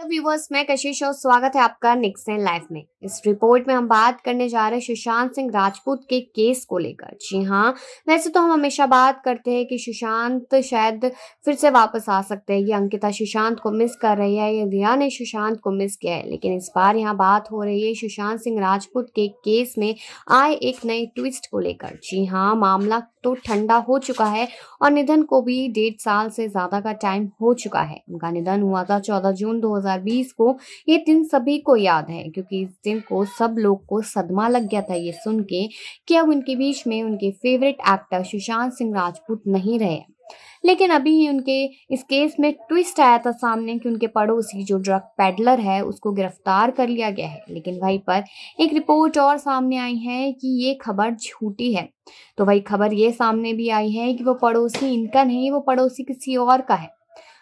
Hello viewers, मैं कशिश और स्वागत है आपका निक्सन लाइफ में। इस रिपोर्ट में हम बात करने जा रहे हैं सुशांत सिंह राजपूत के केस को लेकर। जी हाँ, वैसे तो हम हमेशा बात करते हैं कि सुशांत शायद फिर से वापस आ सकते हैं। ये अंकिता सुशांत को मिस कर रही है, ये रिया ने सुशांत को मिस किया है, लेकिन इस बार यहाँ बात हो रही है सुशांत सिंह राजपूत के केस में आए एक नए ट्विस्ट को लेकर। जी हाँ, मामला तो ठंडा हो चुका है और निधन को भी 1.5 साल से ज्यादा का टाइम हो चुका है। उनका निधन हुआ था 14 जून 2020 को। ये दिन सभी को याद है क्योंकि इस दिन को सब लोग को सदमा लग गया था ये सुन के कि अब उनके बीच में उनके फेवरेट एक्टर सुशांत सिंह राजपूत नहीं रहे। लेकिन अभी ही उनके इस केस में ट्विस्ट आया था सामने कि उनके पड़ोसी जो ड्रग पेडलर है उसको गिरफ्तार कर लिया गया है। लेकिन वहीं पर एक रिपोर्ट और सामने आई है कि ये खबर झूठी है। तो वही खबर ये सामने भी आई है कि वो पड़ोसी इनका नहीं, वो पड़ोसी किसी और का है।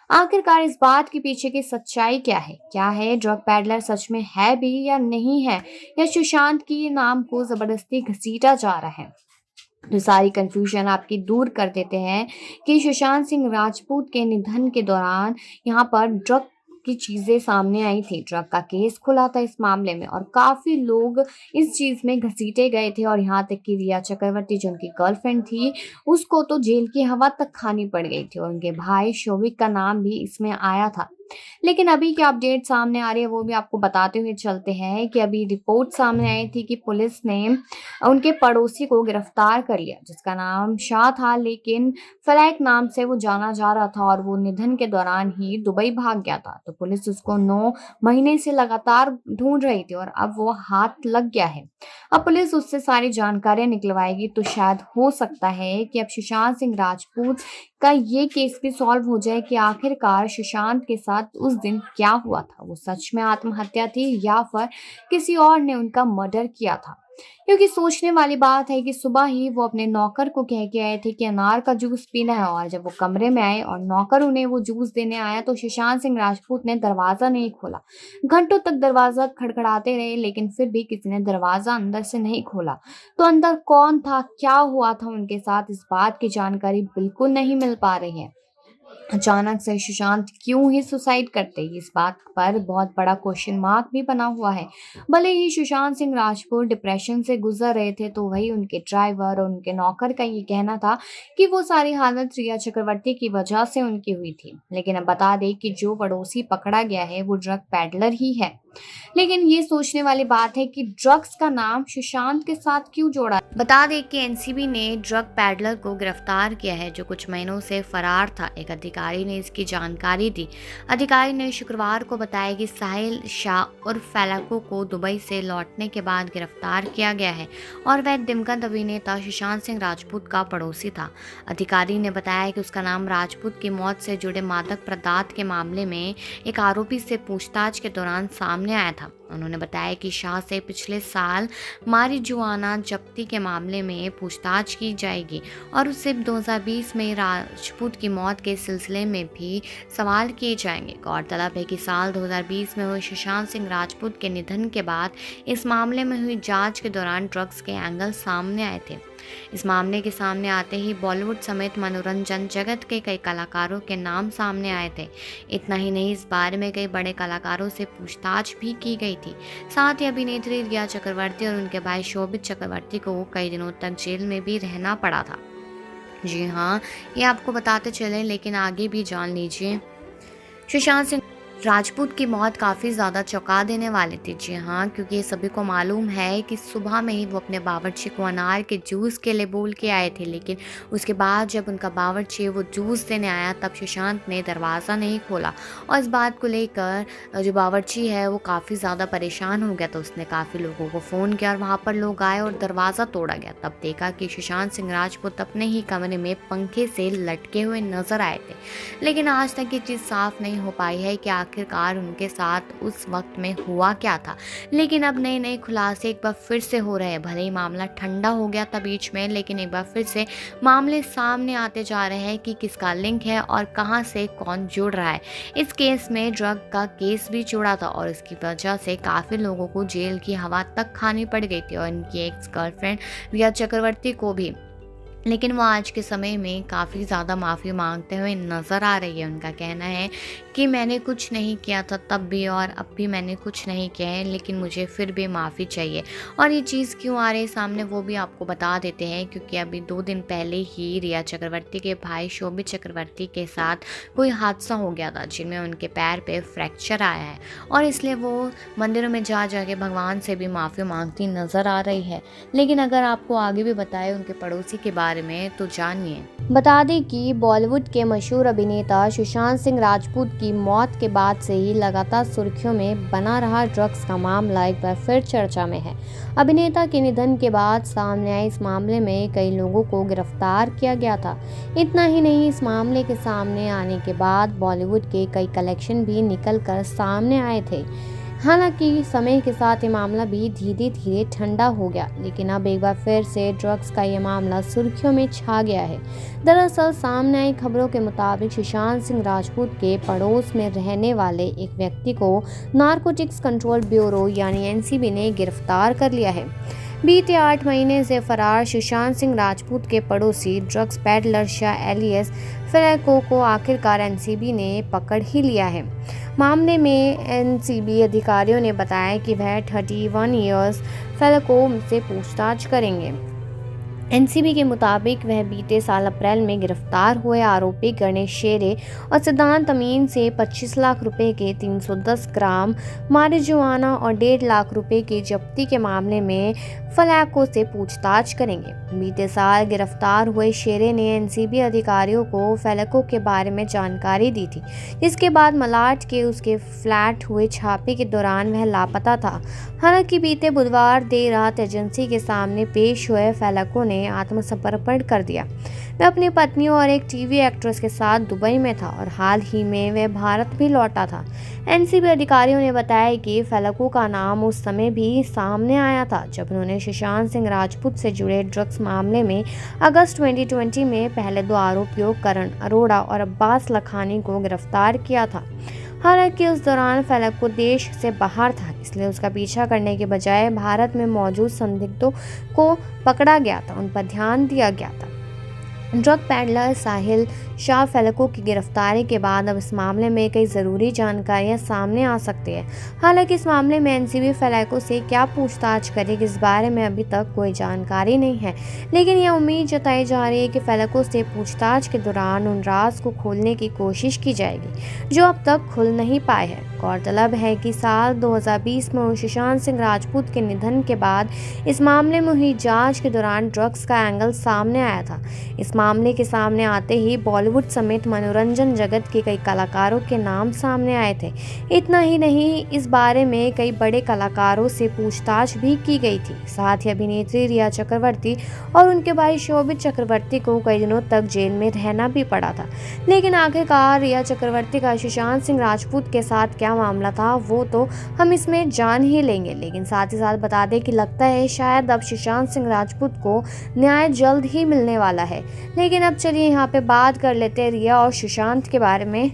आखिरकार इस बात के पीछे की सच्चाई क्या है? क्या है ड्रग पेडलर सच में है भी या नहीं है, या सुशांत की नाम को जबरदस्ती घसीटा जा रहा है? तो सारी कंफ्यूजन आपकी दूर कर देते हैं कि सुशांत सिंह राजपूत के निधन के दौरान यहाँ पर ड्रग की चीजें सामने आई थी। ड्रग का केस खुला था इस मामले में और काफी लोग इस चीज में घसीटे गए थे, और यहाँ तक कि रिया चक्रवर्ती जो उनकी गर्लफ्रेंड थी उसको तो जेल की हवा तक खानी पड़ गई थी, और उनके भाई शोभिक का नाम भी इसमें आया था। लेकिन अभी क्या अपडेट सामने आ रही है वो भी आपको बताते हुए चलते हैं कि अभी रिपोर्ट सामने आई थी कि पुलिस ने उनके पड़ोसी को गिरफ्तार कर लिया जिसका नाम शाह था, लेकिन फलैक नाम से वो जाना जा रहा था और वो निधन के दौरान ही दुबई भाग गया था। तो पुलिस उसको 9 महीने से लगातार ढूंढ रही थी और अब वो हाथ लग गया है। अब पुलिस उससे सारी जानकारियां निकलवाएगी, तो शायद हो सकता है कि अब सुशांत सिंह राजपूत का ये केस भी सॉल्व हो जाए कि आखिरकार सुशांत के साथ उस दिन क्या हुआ था। वो सच में आत्महत्या थी या फिर किसी और ने उनका मर्डर किया था? क्योंकि सोचने वाली बात है कि सुबह ही वो अपने नौकर को कह के आए थे कि अनार का जूस पीना है, और जब वो कमरे में आए और नौकर उन्हें वो जूस देने आया तो सुशांत सिंह राजपूत ने दरवाजा नहीं खोला। घंटों तक दरवाजा खड़खड़ाते रहे, लेकिन फिर भी किसी ने दरवाजा अंदर से नहीं खोला। तो अंदर कौन था, क्या हुआ था उनके साथ, इस बात की जानकारी बिल्कुल नहीं मिल पा रही है। अचानक से सुशांत क्यों ही सुसाइड करते, इस बात पर बहुत बड़ा क्वेश्चन मार्क भी बना हुआ है। भले ही सुशांत सिंह राजपूत डिप्रेशन से गुजर रहे थे, तो वही उनके ड्राइवर और उनके नौकर का ये कहना था कि वो सारी हालत रिया चक्रवर्ती की वजह से उनकी हुई थी। लेकिन अब बता दें कि जो पड़ोसी पकड़ा गया है वो ड्रग पैडलर ही है। लेकिन ये सोचने वाली बात है कि ड्रग्स का नाम सुशांत के साथ क्यों जोड़ा। बता दें कि एनसीबी ने ड्रग पैडलर को गिरफ्तार किया है जो कुछ महीनों से फरार था। एक अधिकारी ने इसकी जानकारी दी। अधिकारी ने शुक्रवार को बताया कि साहिल शाह और फैलाको को दुबई से लौटने के बाद गिरफ्तार किया गया है और वह दिवंगत अभिनेता सुशांत सिंह राजपूत का पड़ोसी था। अधिकारी ने बताया कि उसका नाम राजपूत की मौत से जुड़े मादक पदार्थ के मामले में एक आरोपी से पूछताछ के दौरान सामने आया था। उन्होंने बताया कि शाह से पिछले साल मारिजुआना जब्ती के मामले में पूछताछ की जाएगी और उससे 2020 में राजपूत की मौत के सिलसिले में भी सवाल किए जाएंगे। गौरतलब है कि साल 2020 में हुए सुशांत सिंह राजपूत के निधन के बाद इस मामले में हुई जांच के दौरान ड्रग्स के एंगल सामने आए थे। इस मामले के सामने आते ही बॉलीवुड समेत मनोरंजन जगत के कई कलाकारों के नाम सामने आए थे। इतना ही नहीं, इस बारे में कई बड़े कलाकारों से पूछताछ भी की गई थी। साथ ही अभिनेत्री रिया चक्रवर्ती और उनके भाई शोभित चक्रवर्ती को कई दिनों तक जेल में भी रहना पड़ा था। जी हाँ, ये आपको बताते चले, लेकिन आगे भी जान लीजिए। सुशांत सिंह राजपूत की मौत काफ़ी ज़्यादा चौंका देने वाली थी। जी हाँ, क्योंकि ये सभी को मालूम है कि सुबह में ही वो अपने बावर्ची को अनार के जूस के लिए बोल के आए थे, लेकिन उसके बाद जब उनका बावर्ची वो जूस देने आया तब सुशांत ने दरवाज़ा नहीं खोला, और इस बात को लेकर जो बावर्ची है वो काफ़ी ज़्यादा परेशान हो गया। तो उसने काफ़ी लोगों को फ़ोन किया और वहाँ पर लोग आए और दरवाज़ा तोड़ा गया। तब देखा कि सुशांत सिंह राजपूत अपने ही कमरे में पंखे से लटके हुए नजर आए थे। लेकिन आज तक ये चीज़ साफ नहीं हो पाई है कि आखिरकार उनके साथ उस वक्त में हुआ क्या था। लेकिन अब नए नए खुलासे एक बार फिर से हो रहे हैं। भले ही मामला ठंडा हो गया था बीच में, लेकिन एक बार फिर से मामले सामने आते जा रहे हैं कि किसका लिंक है और कहां से कौन जुड़ रहा है। इस केस में ड्रग का केस भी जुड़ा था और इसकी वजह से काफ़ी लोगों को जेल की हवा तक खानी पड़ गई थी, और इनकी एक्स गर्लफ्रेंड रिया चक्रवर्ती को भी। लेकिन वो आज के समय में काफ़ी ज़्यादा माफ़ी माँगते हुए नज़र आ रही है। उनका कहना है कि मैंने कुछ नहीं किया था तब भी और अब भी मैंने कुछ नहीं किया है, लेकिन मुझे फिर भी माफ़ी चाहिए। और ये चीज़ क्यों आ रही है सामने वो भी आपको बता देते हैं, क्योंकि अभी 2 दिन पहले ही रिया चक्रवर्ती के भाई शोभित चक्रवर्ती के साथ कोई हादसा हो गया था, जिनमें उनके पैर पे फ्रैक्चर आया है और इसलिए वो मंदिरों में जा के भगवान से भी माफ़ी माँगती नज़र आ रही है। लेकिन अगर आपको आगे भी बताएं उनके पड़ोसी के बारे में तो जानिए। बता दें कि बॉलीवुड के मशहूर अभिनेता सुशांत सिंह राजपूत की मौत के बाद से ही लगातार सुर्खियों में बना रहा ड्रग्स का मामला एक बार फिर चर्चा में है। अभिनेता के निधन के बाद सामने आए इस मामले में कई लोगों को गिरफ्तार किया गया था। इतना ही नहीं, इस मामले के सामने आने के बाद बॉलीवुड के कई कलेक्शन भी निकल कर सामने आए थे। हालांकि समय के साथ ये मामला भी धीरे धीरे ठंडा हो गया, लेकिन अब एक बार फिर से ड्रग्स का ये मामला सुर्खियों में छा गया है। दरअसल सामने आई खबरों के मुताबिक सुशांत सिंह राजपूत के पड़ोस में रहने वाले एक व्यक्ति को नारकोटिक्स कंट्रोल ब्यूरो यानी एनसीबी ने गिरफ्तार कर लिया है। बीते 8 महीने से फरार सुशांत सिंह राजपूत के पड़ोसी ड्रग्स पेडलर शाह एलियस फेलेको को आखिरकार एनसीबी ने पकड़ ही लिया है। मामले में एनसीबी अधिकारियों ने बताया कि वह 31 ईयर्स फेलेको से पूछताछ करेंगे। एनसीबी के मुताबिक वह बीते साल अप्रैल में गिरफ्तार हुए आरोपी गणेश शेरे और सिद्धांत अमीन से 25 लाख रुपए के 310 ग्राम मारिजुआना और 1.5 लाख रुपए की जब्ती के मामले में फलैको से पूछताछ करेंगे। बीते साल गिरफ्तार हुए शेरे ने एनसीबी अधिकारियों को फलैको के बारे में जानकारी दी थी, जिसके बाद मलाड के उसके फ्लैट हुए छापे के दौरान वह लापता था। हालांकि बीते बुधवार देर रात एजेंसी के सामने पेश हुए फलैको ने आत्मसमर्पण कर दिया। वह अपनी पत्नी और एक टीवी एक्ट्रेस के साथ दुबई में था और हाल ही में वह भारत भी लौटा था। एनसीबी अधिकारियों ने बताया कि फेलेको का नाम उस समय भी सामने आया था जब उन्होंने सुशांत सिंह राजपूत से जुड़े ड्रग्स मामले में अगस्त 2020 में पहले 2 आरोपियों करण अरोड़ा और अब्बास लखानी को गिरफ्तार किया था। हालांकि उस दौरान फेलेको देश से बाहर था, इसलिए उसका पीछा करने के बजाय भारत में मौजूद संदिग्धों को पकड़ा गया था, उन पर ध्यान दिया गया था। ड्रग पैडलर साहिल शाह फेलेको की गिरफ्तारी के बाद अब इस मामले में कई ज़रूरी जानकारियां सामने आ सकती है। हालांकि इस मामले में एनसीबी फेलेको से क्या पूछताछ करेगी इस बारे में अभी तक कोई जानकारी नहीं है, लेकिन यह उम्मीद जताई जा रही है कि फेलेको से पूछताछ के दौरान उन राज को खोलने की कोशिश की जाएगी जो अब तक खुल नहीं पाए हैं। गौरतलब है कि साल 2020 में सुशांत सिंह राजपूत के निधन के बाद इस मामले में हुई जांच के दौरान ड्रग्स का एंगल सामने आया था। इस मामले के सामने आते ही बॉलीवुड समेत मनोरंजन जगत के कई कलाकारों के नाम सामने आए थे। इतना ही नहीं, इस बारे में कई बड़े कलाकारों से पूछताछ भी की गई थी। साथ ही अभिनेत्री रिया चक्रवर्ती और उनके भाई शोभित चक्रवर्ती को कई दिनों तक जेल में रहना भी पड़ा था। लेकिन आखिरकार रिया चक्रवर्ती का सुशांत सिंह राजपूत के साथ क्या मामला था वो तो हम इसमें जान ही लेंगे, लेकिन साथ ही साथ बता दें कि लगता है शायद अब सुशांत सिंह राजपूत को न्याय जल्द ही मिलने वाला है। लेकिन अब चलिए यहाँ पे बात कर लेते हैं रिया और सुशांत के बारे में।